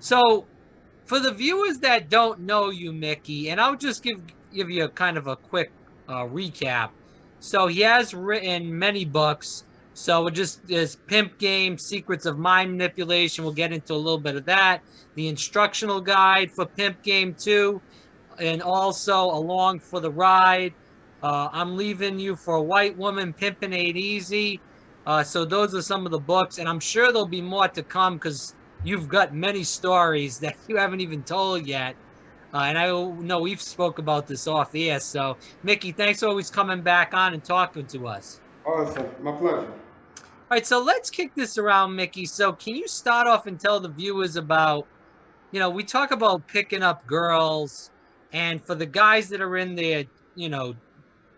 So for the viewers that don't know you, Mickey, and I'll just give you a kind of a quick recap. So he has written many books. So it just is Pimp Game, Secrets of Mind Manipulation. We'll get into a little bit of that. The instructional guide for Pimp Game 2, and also Along for the Ride. I'm Leaving You for a White Woman, Pimpin' Ain't Easy. So those are some of the books, and I'm sure there'll be more to come because you've got many stories that you haven't even told yet. And I know we've spoke about this off air. So, Mickey, thanks for always coming back on and talking to us. Awesome. My pleasure. All right, so let's kick this around, Mickey. So, can you start off and tell the viewers about, we talk about picking up girls, and for the guys that are in their, you know,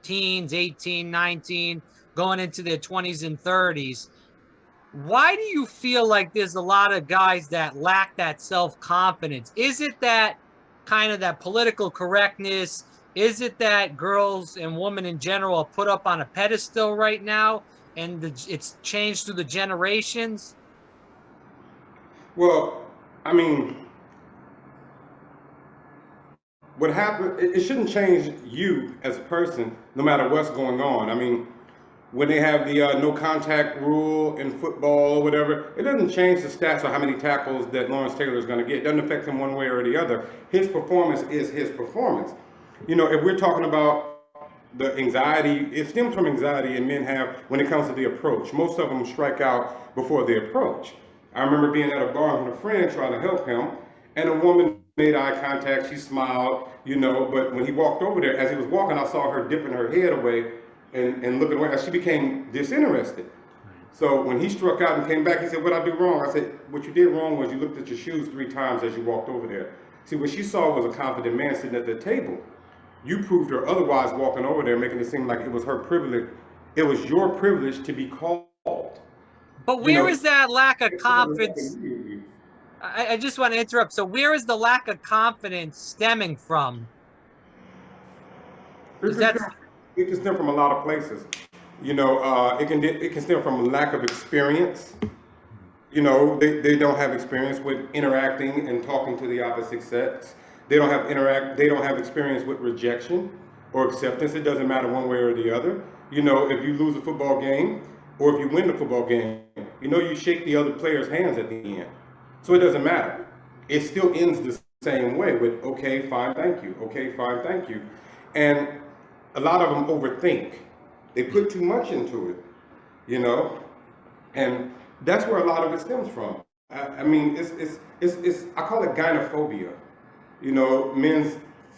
teens, 18, 19, going into their 20s and 30s, why do you feel like there's a lot of guys that lack that self-confidence? Is it that kind of that political correctness? Is it that girls and women in general are put up on a pedestal right now and it's changed through the generations? Well, I mean, what happened, it shouldn't change you as a person, no matter what's going on. I mean, when they have the no contact rule in football or whatever, it doesn't change the stats or how many tackles that Lawrence Taylor is going to get. It doesn't affect him one way or the other. His performance is his performance. You know, if we're talking about the anxiety, it stems from anxiety and men have when it comes to the approach. Most of them strike out before the approach. I remember being at a bar with a friend trying to help him, and a woman made eye contact. She smiled, you know, but when he walked over there, as he was walking, I saw her dipping her head away and looking away. She became disinterested. So when he struck out and came back, he said, "What I do wrong?" I said, "What you did wrong was you looked at your shoes 3 times as you walked over there." See, what she saw was a confident man sitting at the table. You proved her otherwise walking over there, making it seem like it was her privilege. It was your privilege to be called. But You where know, is that lack of confidence? I just want to interrupt. So where is the lack of confidence stemming from? it Because can that's stem, it can stem from a lot of places. You know, it can stem from a lack of experience. You know, they don't have experience with interacting and talking to the opposite sex. They don't have experience with rejection or acceptance. It doesn't matter one way or the other. You know, if you lose a football game or if you win the football game, you know you shake the other player's hands at the end. So it doesn't matter. It still ends the same way with okay, fine, thank you. Okay, fine, thank you. And a lot of them overthink. They put too much into it, you know? And that's where a lot of it stems from. I mean, it's I call it gynophobia. You know, men's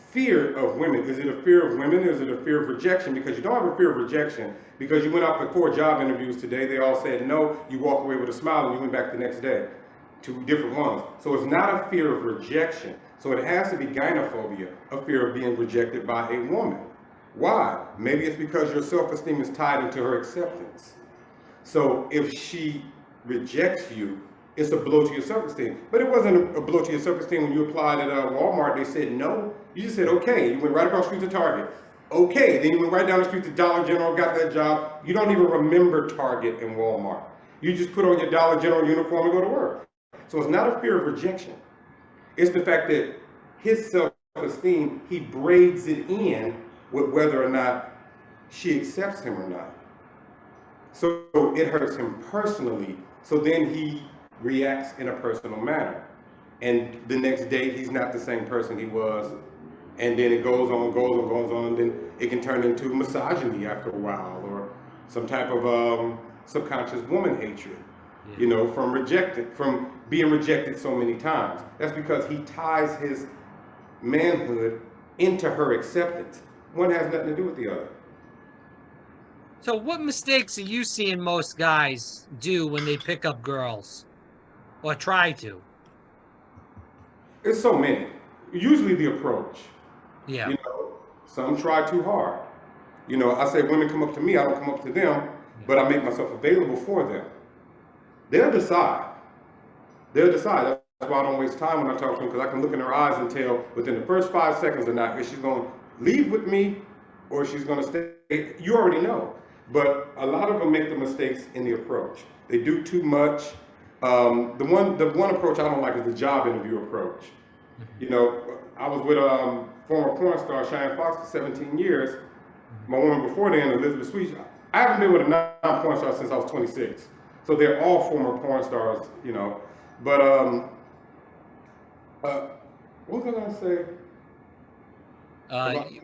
fear of women. Is it a fear of women? Is it a fear of rejection? Because you don't have a fear of rejection because you went out for 4 job interviews today. They all said no. You walk away with a smile and you went back the next day to different ones. So it's not a fear of rejection. So it has to be gynophobia, a fear of being rejected by a woman. Why? Maybe it's because your self-esteem is tied into her acceptance. So if she rejects you, it's a blow to your self-esteem. But it wasn't a blow to your self-esteem when you applied at Walmart. They said no. You just said okay. You went right across the street to Target. Okay. Then you went right down the street to Dollar General, got that job. You don't even remember Target and Walmart. You just put on your Dollar General uniform and go to work. So it's not a fear of rejection. It's the fact that his self-esteem, he braids it in with whether or not she accepts him or not. So it hurts him personally. So then he reacts in a personal manner. And the next day, he's not the same person he was. And then it goes on, goes on, goes on. Then it can turn into misogyny after a while or some type of subconscious woman hatred, you know, from being rejected so many times. That's because he ties his manhood into her acceptance. One has nothing to do with the other. so. What mistakes are you seeing most guys do when they pick up girls or try to? It's so many. Usually the approach. Yeah. You know, some try too hard. You know, I say women come up to me, I don't come up to them, Yeah. but I make myself available for them. They'll decide. They'll decide. That's why I don't waste time when I talk to them because I can look in their eyes and tell within the first 5 seconds or not if she's going to leave with me or she's going to stay. You already know. But a lot of them make the mistakes in the approach. They do too much. The one approach I don't like is the job interview approach. You know, I was with former porn star Cheyenne Fox for 17 years. My woman before then, Elizabeth Sweet. I haven't been with a non-porn star since I was 26. So they're all former porn stars, you know. But what was I gonna say?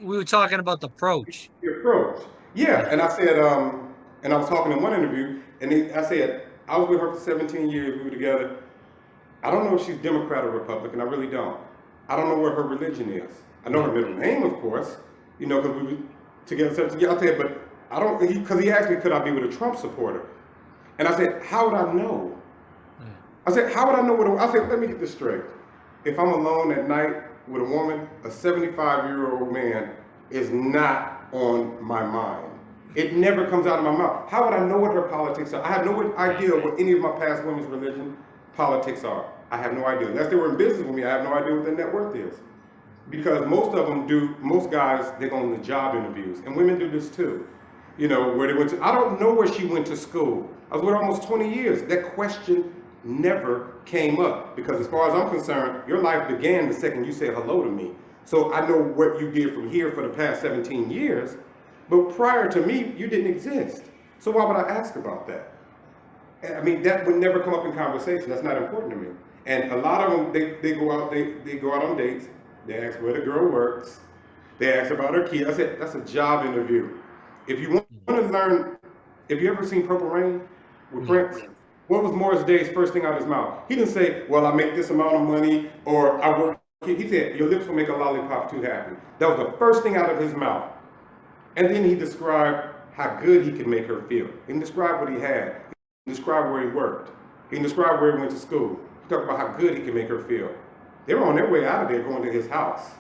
We were talking about the approach. The approach. Yeah, and I said, and I was talking in one interview, and I said, I was with her for 17 years, we were together. I don't know if she's Democrat or Republican, I really don't. I don't know what her religion is. I know her middle name, of course, you know, because we were together 17 years. I said, but I don't, because he asked me, could I be with a Trump supporter? And I said, how would I know? I said, how would I know I said, let me get this straight. If I'm alone at night with a woman, a 75-year-old man is not on my mind. It never comes out of my mouth. How would I know what her politics are? I have no idea what any of my past women's religion politics are. I have no idea. Unless they were in business with me, I have no idea what their net worth is. Because most guys, they go on the job interviews, and women do this too. You know, where they went to, I don't know where she went to school. I was with her almost 20 years. That question never came up, because as far as I'm concerned, your life began the second you said hello to me. So I know what you did from here for the past 17 years, but prior to me, you didn't exist. So why would I ask about that? I mean, that would never come up in conversation. That's not important to me. And a lot of them, they go out on dates. They ask where the girl works. They ask about her kids. I said, that's a job interview. If you want to learn, have you ever seen Purple Rain with Prince? What was Morris Day's first thing out of his mouth? He didn't say, well, I make this amount of money, or I work. He said, your lips will make a lollipop too happy. That was the first thing out of his mouth. And then he described how good he could make her feel. He described what he had. He described where he worked. He described where he went to school. He talked about how good he could make her feel. They were on their way out of there going to his house.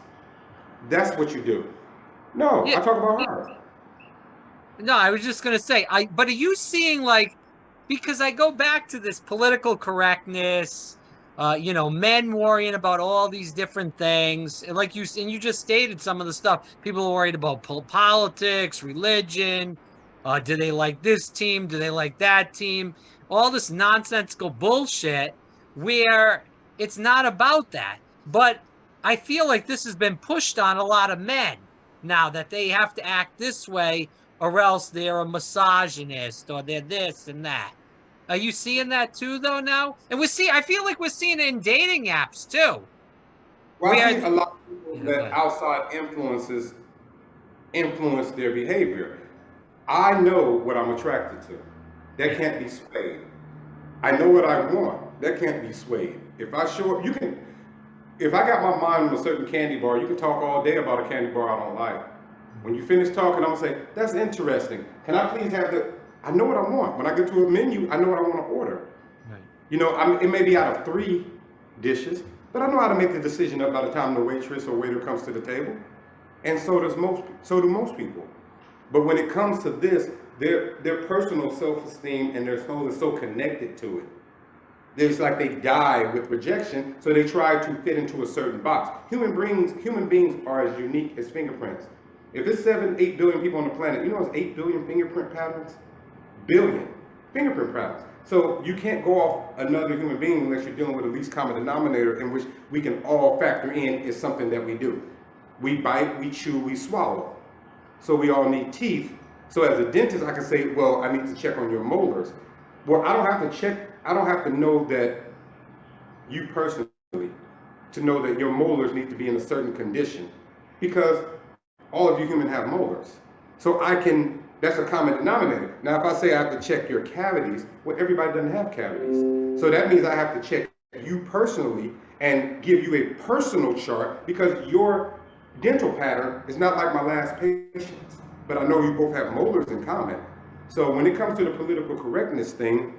That's what you do. No, yeah. I talk about her. No, I was just going to say, but are you seeing, like, because I go back to this political correctness, you know, men worrying about all these different things. And like you just stated some of the stuff. People are worried about politics, religion. Do they like this team? Do they like that team? All this nonsensical bullshit where it's not about that. But I feel like this has been pushed on a lot of men now, that they have to act this way or else they're a misogynist or they're this and that. Are you seeing that too, though, now? And I feel like we're seeing it in dating apps too. Well, I see a lot of people that outside influences influence their behavior. I know what I'm attracted to. That can't be swayed. I know what I want. That can't be swayed. If I show up, if I got my mind on a certain candy bar, you can talk all day about a candy bar I don't like. When you finish talking, I'm gonna say, that's interesting. Can I please have I know what I want. When I get to a menu, I know what I want to order. Right. You know, it may be out of 3 dishes, but I know how to make the decision by the time the waitress or waiter comes to the table. And so do most people. But when it comes to this, their personal self-esteem and their soul is so connected to it. It's like they die with rejection, so they try to fit into a certain box. Human beings are as unique as fingerprints. If there's 7-8 billion people on the planet, you know it's 8 billion fingerprint patterns? Billion fingerprint patterns. So you can't go off another human being unless you're dealing with the least common denominator, in which we can all factor in is something that we do. We bite, we chew, we swallow. So we all need teeth. So as a dentist, I can say, well, I need to check on your molars. Well, I don't have to know that you personally to know that your molars need to be in a certain condition, because all of you humans have molars. So that's a common denominator. Now, if I say I have to check your cavities, well, everybody doesn't have cavities. So that means I have to check you personally and give you a personal chart, because your dental pattern is not like my last patient's. But I know you both have molars in common. So when it comes to the political correctness thing,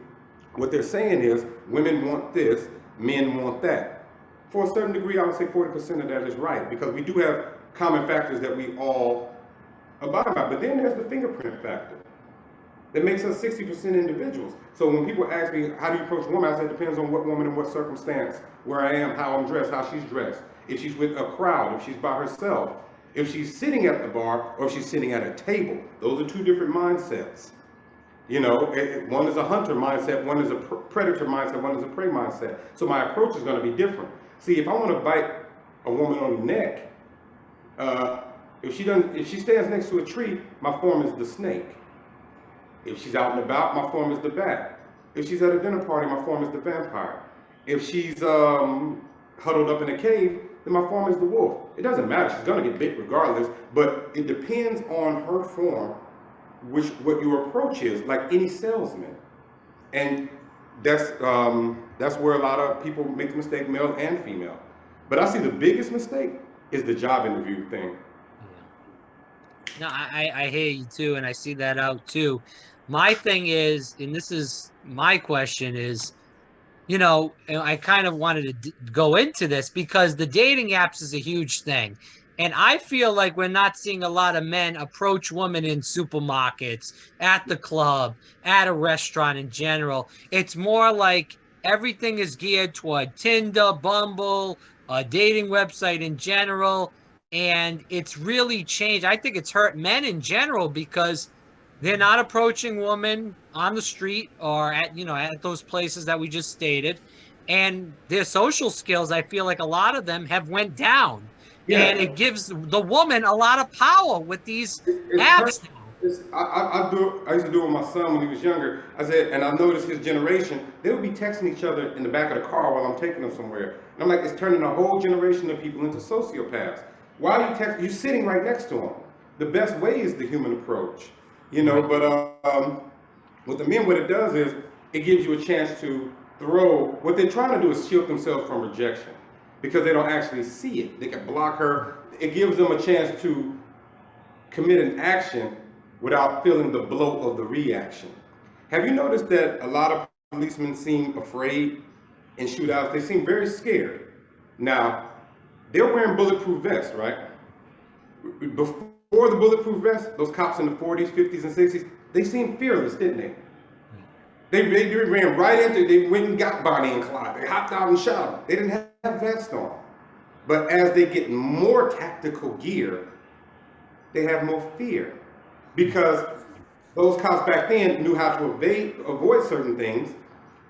what they're saying is women want this, men want that. For a certain degree, I would say 40% of that is right, because we do have common factors that we all abide by. But then there's the fingerprint factor that makes us 60% individuals. So when people ask me, how do you approach a woman? I say it depends on what woman and what circumstance, where I am, how I'm dressed, how she's dressed. If she's with a crowd, if she's by herself, if she's sitting at the bar, or if she's sitting at a table. Those are 2 different mindsets. You know, one is a hunter mindset, one is a predator mindset, one is a prey mindset. So my approach is going to be different. See, if I want to bite a woman on the neck, if she stands next to a tree, my form is the snake. If she's out and about, my form is the bat. If she's at a dinner party, my form is the vampire. If she's huddled up in a cave, then my form is the wolf. It doesn't matter. She's going to get bit regardless, but it depends on her form, what your approach is, like any salesman. And that's where a lot of people make the mistake, male and female. But I see the biggest mistake is the job interview thing. No, I hear you too, and I see that out too. My thing is, and this is my question is, you know, I kind of wanted to go into this because the dating apps is a huge thing. And I feel like we're not seeing a lot of men approach women in supermarkets, at the club, at a restaurant in general. It's more like everything is geared toward Tinder, Bumble, a dating website in general. And it's really changed. I think it's hurt men in general because they're not approaching women on the street or at, you know, at those places that we just stated. And their social skills, I feel like a lot of them have went down. Yeah. And it gives the woman a lot of power with these apps now. I used to do it with my son when he was younger. I said, and I noticed his generation, they would be texting each other in the back of the car while I'm taking them somewhere. And I'm like, it's turning a whole generation of people into sociopaths. Why are you texting? You're sitting right next to them. The best way is the human approach, you know. But with the men, what it does is it gives you a chance to throw. What they're trying to do is shield themselves from rejection because they don't actually see it. They can block her. It gives them a chance to commit an action without feeling the blow of the reaction. Have you noticed that a lot of policemen seem afraid in shootouts? They seem very scared. Now, they're wearing bulletproof vests, right? Before the bulletproof vests, those cops in the 40s, 50s, and 60s, they seemed fearless, didn't they? They ran right into, they went and got Bonnie and Clyde. They hopped out and shot them. They didn't have vests on. But as they get more tactical gear, they have more fear. Because those cops back then knew how to avoid certain things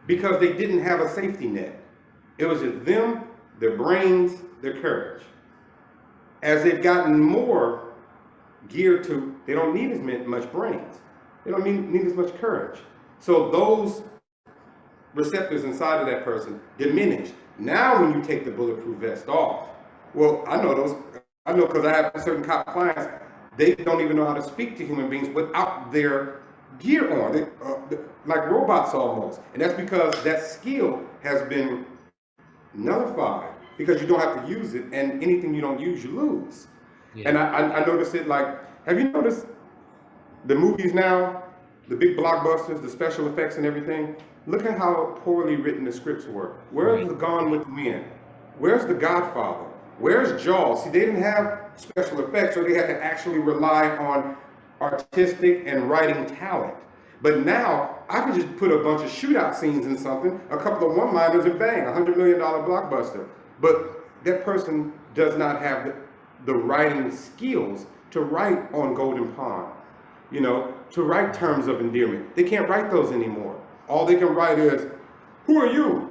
because they didn't have a safety net. It was just them, their brains, their courage. As they've gotten more geared to, they don't need as much brains. They don't need as much courage. So those receptors inside of that person diminish. Now when you take the bulletproof vest off, well, I know because I have certain cop clients, they don't even know how to speak to human beings without their gear on, like robots almost. And that's because that skill has been nullified because you don't have to use it, and anything you don't use, you lose. Yeah. And I noticed it, like, have you noticed the movies now, the big blockbusters, the special effects and everything? Look at how poorly written the scripts were. Where's the Gone with the Wind? Where's The Godfather? Where's Jaws? See, they didn't have special effects, so they had to actually rely on artistic and writing talent. But now, I can just put a bunch of shootout scenes in something, a couple of one-liners, and bang, $100 million blockbuster. But that person does not have the writing skills to write on Golden Pond, you know, to write terms of endearment. They can't write those anymore. All they can write is, who are you?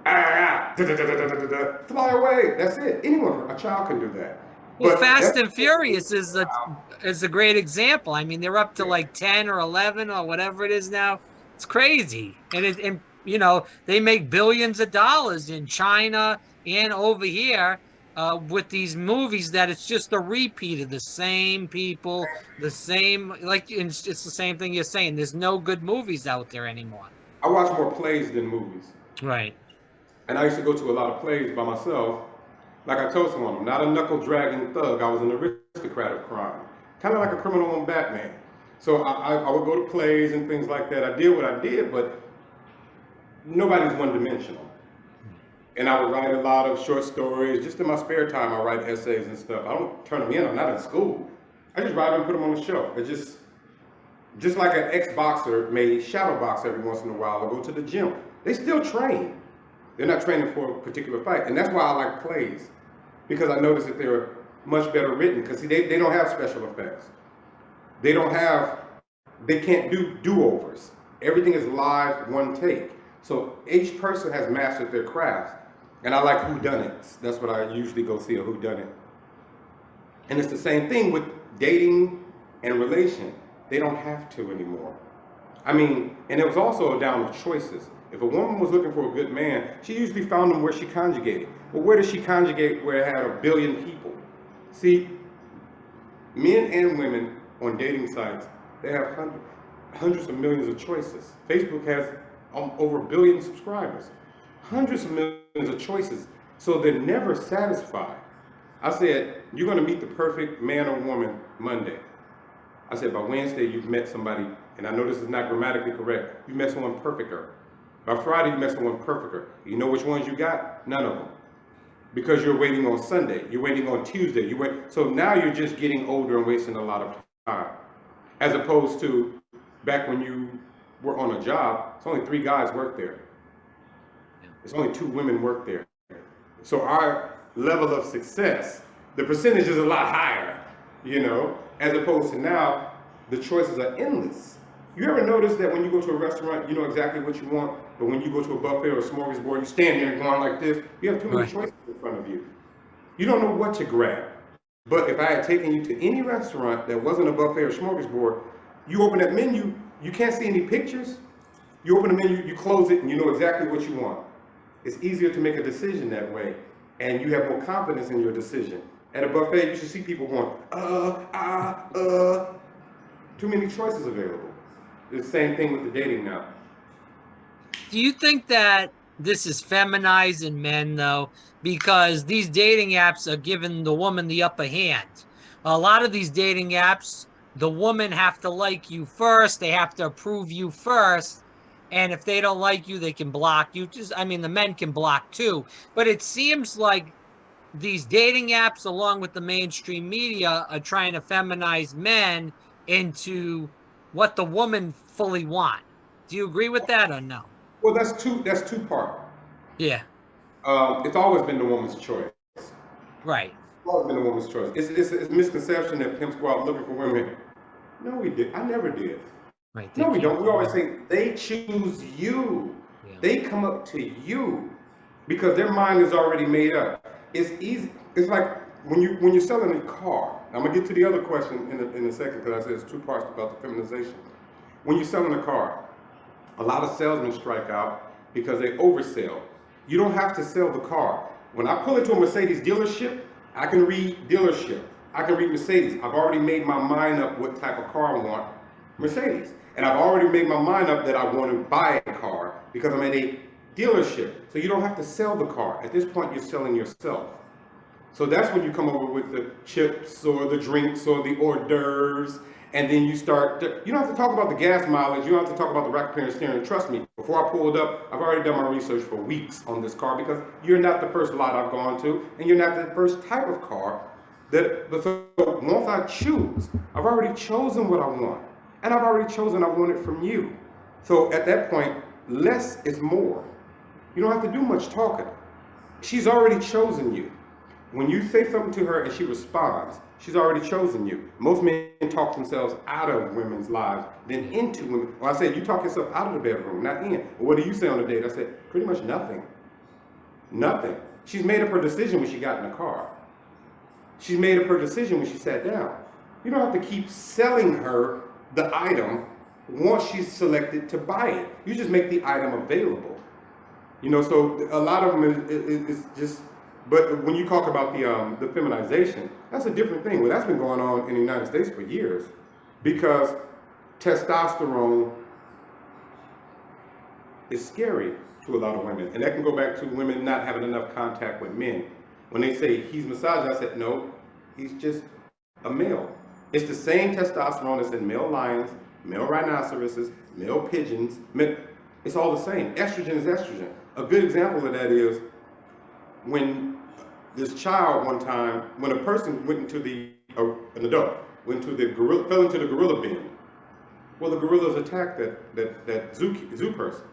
Fly away. That's it. Anyone, a child can do that. Well, Fast and Furious is a great example. I mean, they're up to like 10 or 11 or whatever it is now. It's crazy. And you know, they make billions of dollars in China and over here with these movies that it's just a repeat of the same people, the same, like, it's the same thing you're saying. There's no good movies out there anymore. I watch more plays than movies. Right. And I used to go to a lot of plays by myself. Like I told someone, I'm not a knuckle-dragging thug. I was an aristocrat of crime. Kind of like a criminal on Batman. So I would go to plays and things like that. I did what I did, but nobody's one-dimensional. And I would write a lot of short stories. Just in my spare time, I write essays and stuff. I don't turn them in. I'm not in school. I just write them and put them on the shelf. It's just like an ex-boxer may shadow box every once in a while or go to the gym. They still train. They're not training for a particular fight. And that's why I like plays, because I noticed that they're much better written. Because see, they don't have special effects. They can't do do-overs. Everything is live, one take. So each person has mastered their craft. And I like whodunits. That's what I usually go see, a whodunit. And it's the same thing with dating and relation. They don't have to anymore. I mean, and it was also down to choices. If a woman was looking for a good man, she usually found him where she conjugated. Well, where does she conjugate where it had 1 billion people? See, men and women on dating sites, they have hundreds of millions of choices. Facebook has over 1 billion subscribers. Hundreds of millions of choices. So they're never satisfied. I said, you're going to meet the perfect man or woman Monday. I said, by Wednesday, you've met somebody, and I know this is not grammatically correct, you met someone perfecter. By Friday, you met someone perfecter. You know which ones you got? None of them. Because you're waiting on Sunday, you're waiting on Tuesday. So now you're just getting older and wasting a lot of time. As opposed to back when you were on a job, it's only 3 guys work there. It's only 2 women work there. So our level of success, the percentage is a lot higher, you know, as opposed to now, the choices are endless. You ever notice that when you go to a restaurant, you know exactly what you want, but when you go to a buffet or a smorgasbord, you stand there going like this, you have too many choices in front of you. You don't know what to grab. But if I had taken you to any restaurant that wasn't a buffet or smorgasbord, you open that menu, you can't see any pictures. You open the menu, you close it, and you know exactly what you want. It's easier to make a decision that way, and you have more confidence in your decision. At a buffet, you should see people going, too many choices available. It's the same thing with the dating now. Do you think that this is feminizing men, though? Because these dating apps are giving the woman the upper hand. A lot of these dating apps, the woman have to like you first. They have to approve you first. And if they don't like you, they can block you. I mean, the men can block too. But it seems like these dating apps, along with the mainstream media, are trying to feminize men into what the woman fully want. Do you agree with that or no? Well, that's two part. Yeah. It's always been the woman's choice. Right. It's always been the woman's choice. It's a misconception that pimps go out looking for women. No, we did. I never did. Right. No, we don't. We always say they choose you. Yeah. They come up to you because their mind is already made up. It's easy. It's like when you're selling a car. I'm gonna get to the other question in a second because I said there's 2 parts about the feminization. When you're selling a car, a lot of salesmen strike out because they oversell. You don't have to sell the car. When I pull into a Mercedes dealership, I can read dealership. I can read Mercedes. I've already made my mind up what type of car I want, Mercedes. And I've already made my mind up that I want to buy a car because I'm at a dealership. So you don't have to sell the car. At this point, you're selling yourself. So that's when you come over with the chips or the drinks or the hors d'oeuvres, and then you start, you don't have to talk about the gas mileage, you don't have to talk about the rack appearance steering. Trust me, before I pulled up, I've already done my research for weeks on this car because you're not the first lot I've gone to, and you're not the first type of car so once I choose, I've already chosen what I want, and I've already chosen I want it from you. So at that point, less is more. You don't have to do much talking. She's already chosen you. When you say something to her and she responds, she's already chosen you. Most men talk themselves out of women's lives, then into women. Well, I said, you talk yourself out of the bedroom, not in. Well, what do you say on a date? I said, pretty much nothing. Nothing. She's made up her decision when she got in the car. She's made up her decision when she sat down. You don't have to keep selling her the item once she's selected to buy it. You just make the item available. You know, so a lot of them is just, but when you talk about the feminization, that's a different thing. Well, that's been going on in the United States for years because testosterone is scary to a lot of women. And that can go back to women not having enough contact with men. When they say he's misogynist, I said, no, he's just a male. It's the same testosterone that's in male lions, male rhinoceroses, male pigeons. It's all the same. Estrogen is estrogen. A good example of that is when this child one time, when a person went into an adult, went to the gorilla, fell into the gorilla bin. Well, the gorillas attacked that zoo person.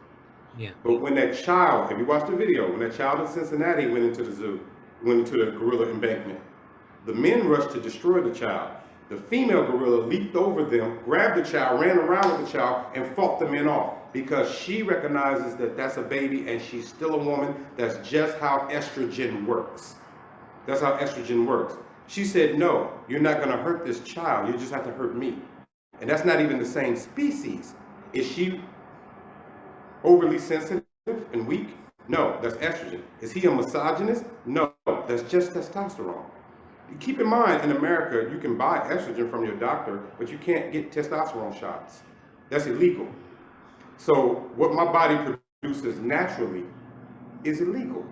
Yeah. But when that child, if you watch the video, when that child in Cincinnati went into the zoo, went into the gorilla embankment, the men rushed to destroy the child. The female gorilla leaped over them, grabbed the child, ran around with the child, and fought the men off. because she recognizes that that's a baby and she's still a woman. That's just how estrogen works. That's how estrogen works. She said, no, you're not going to hurt this child. You just have to hurt me. And that's not even the same species. Is she overly sensitive and weak? No, that's estrogen. Is he a misogynist? No, that's just testosterone. Keep in mind, in America, you can buy estrogen from your doctor, but you can't get testosterone shots. That's illegal. So what my body produces naturally is illegal.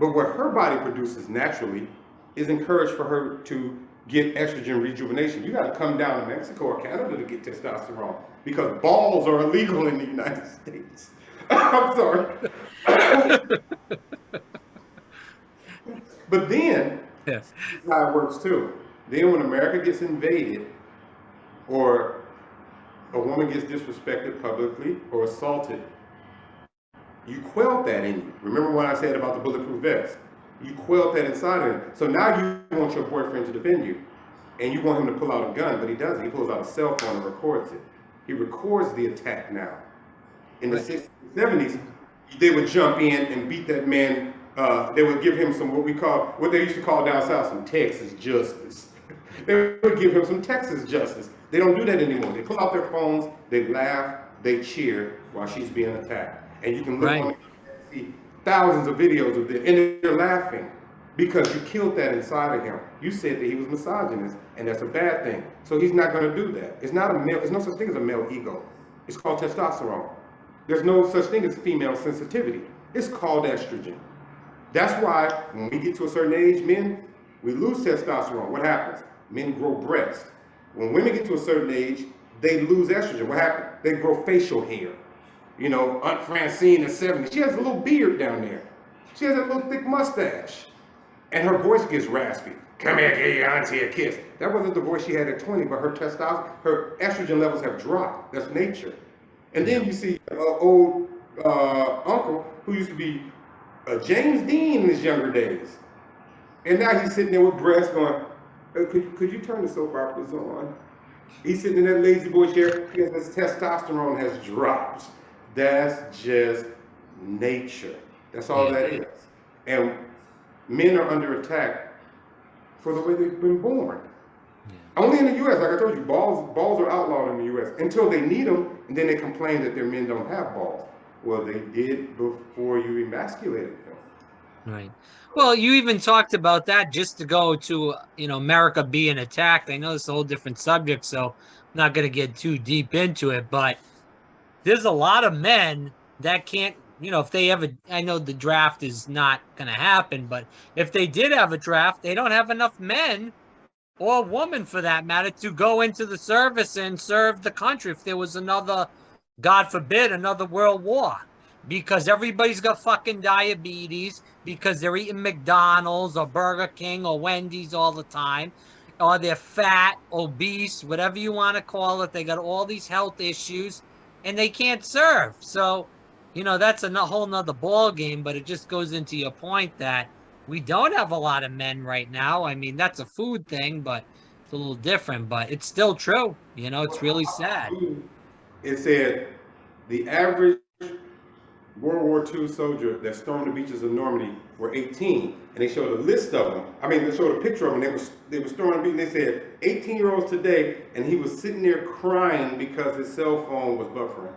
But what her body produces naturally is encouraged for her to get estrogen rejuvenation. You got to come down to Mexico or Canada to get testosterone because balls are illegal in the United States. I'm sorry. But then, Yes. that's how it works too. Then when America gets invaded or a woman gets disrespected publicly or assaulted, you quelled that in you. Remember what I said about the bulletproof vest? You quelled that inside of him. So now you want your boyfriend to defend you. And you want him to pull out a gun, but he doesn't. He pulls out a cell phone and records it. He records the attack now. In the 60s and 70s, they would jump in and beat that man. They would give him some what they used to call down south, some Texas justice. They would give him some Texas justice. They don't do that anymore. They pull out their phones, they laugh, they cheer while she's being attacked. And you can look on the internet and see thousands of videos of this, and they're laughing because you killed that inside of him. You said that he was misogynist, and that's a bad thing. So he's not going to do that. It's not a male. There's no such thing as a male ego. It's called testosterone. There's no such thing as female sensitivity. It's called estrogen. That's why when we get to a certain age, men, we lose testosterone. What happens? Men grow breasts. When women get to a certain age, they lose estrogen. What happens? They grow facial hair. You know, Aunt Francine in the 70s, she has a little beard down there. She has a little thick mustache. And her voice gets raspy. Come here, give your auntie a kiss. That wasn't the voice she had at 20, but her testosterone, her estrogen levels have dropped. That's nature. And then you see an old uncle who used to be James Dean in his younger days. And now he's sitting there with breasts going, could you turn the soap operas on? He's sitting in that lazy boy chair because his testosterone has dropped. That's just nature. That's all that is. And men are under attack for the way they've been born. Only in the U.S., like I told you, balls are outlawed in the U.S. until they need them, and then they complain that their men don't have balls. Well, they did before you emasculated them. Right. Well, you even talked about that just to go to, America being attacked. I know it's a whole different subject, so I'm not going to get too deep into it, but there's a lot of men that can't, if they ever, I know the draft is not going to happen, but if they did have a draft, they don't have enough men or women for that matter to go into the service and serve the country if there was another, God forbid, another world war. Because everybody's got fucking diabetes because they're eating McDonald's or Burger King or Wendy's all the time, or they're fat, obese, whatever you want to call it. They got all these health issues and they can't serve. So, that's a whole nother ball game, but it just goes into your point that we don't have a lot of men right now. I mean, that's a food thing, but it's a little different, but it's still true. It's really sad. It said the average World War II soldier that stormed the beaches of Normandy were 18, and they showed a list of them. I mean, they showed a picture of them. They were storming the beach, and they said 18-year-olds today, and he was sitting there crying because his cell phone was buffering.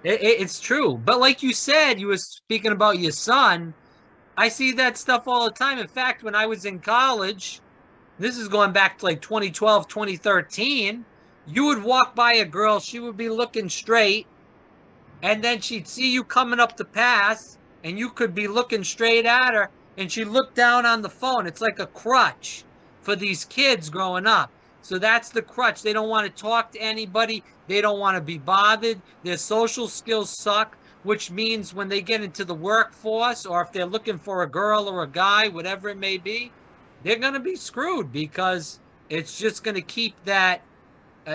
It's true, but like you said, you were speaking about your son. I see that stuff all the time. In fact, when I was in college, this is going back to like 2012, 2013, you would walk by a girl, she would be looking straight, and then she'd see you coming up to pass, and you could be looking straight at her, and she'd look down on the phone. It's like a crutch for these kids growing up. So that's the crutch. They don't want to talk to anybody. They don't want to be bothered. Their social skills suck, which means when they get into the workforce, or if they're looking for a girl or a guy, whatever it may be, they're going to be screwed because it's just going to keep that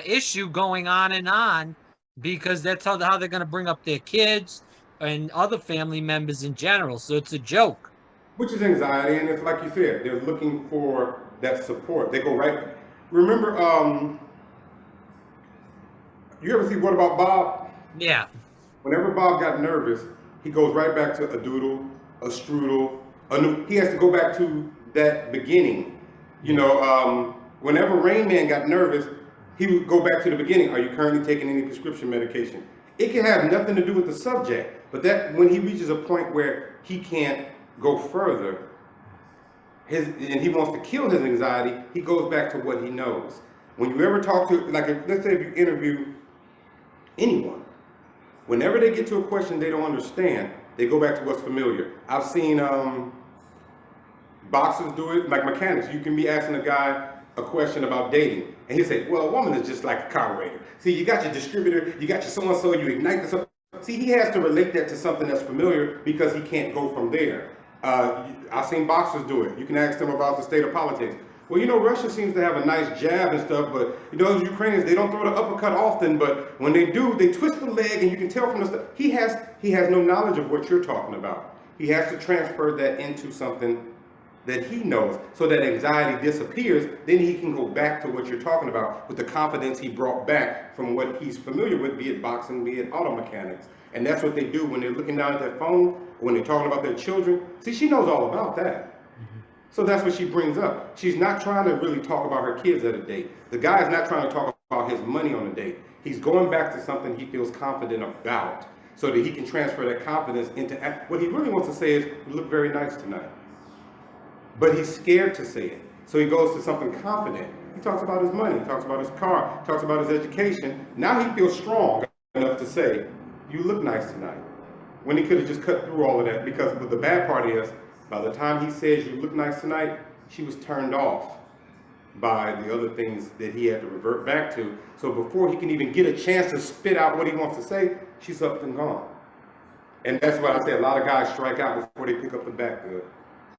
issue going on because that's how they're going to bring up their kids and other family members in general. So it's a joke. Which is anxiety, and it's like you said, they're looking for that support. They go right. Remember, You ever see What About Bob? Yeah. Whenever Bob got nervous, he goes right back to a doodle, a strudel, a new. He has to go back to that beginning. You know, whenever Rain Man got nervous, he would go back to the beginning. Are you currently taking any prescription medication? It can have nothing to do with the subject, but that when he reaches a point where he can't go further, and he wants to kill his anxiety, he goes back to what he knows. When you ever talk to, like, let's say if you interview anyone, whenever they get to a question they don't understand, they go back to what's familiar. I've seen boxers do it, like mechanics. You can be asking a guy a question about dating, and he'll say, well, a woman is just like a carburetor. See, you got your distributor, you got your so-and-so, you ignite this up. See, he has to relate that to something that's familiar because he can't go from there. I've seen boxers do it. You can ask them about the state of politics. Well, you know, Russia seems to have a nice jab and stuff, but you know, those Ukrainians, they don't throw the uppercut often, but when they do, they twist the leg, and you can tell from the stuff. He has no knowledge of what you're talking about. He has to transfer that into something that he knows, so that anxiety disappears. Then he can go back to what you're talking about with the confidence he brought back from what he's familiar with, be it boxing, be it auto mechanics. And that's what they do when they're looking down at that phone, when they're talking about their children. See, she knows all about that. So that's what she brings up. She's not trying to really talk about her kids at a date. The guy is not trying to talk about his money on a date. He's going back to something he feels confident about, so that he can transfer that confidence into what he really wants to say is, you look very nice tonight. But he's scared to say it. So he goes to something confident. He talks about his money, he talks about his car, talks about his education. Now he feels strong enough to say, you look nice tonight. When he could have just cut through all of that, because the bad part is, by the time he says you look nice tonight, she was turned off by the other things that he had to revert back to. So before he can even get a chance to spit out what he wants to say, she's up and gone. And that's why I say a lot of guys strike out before they pick up the bat good.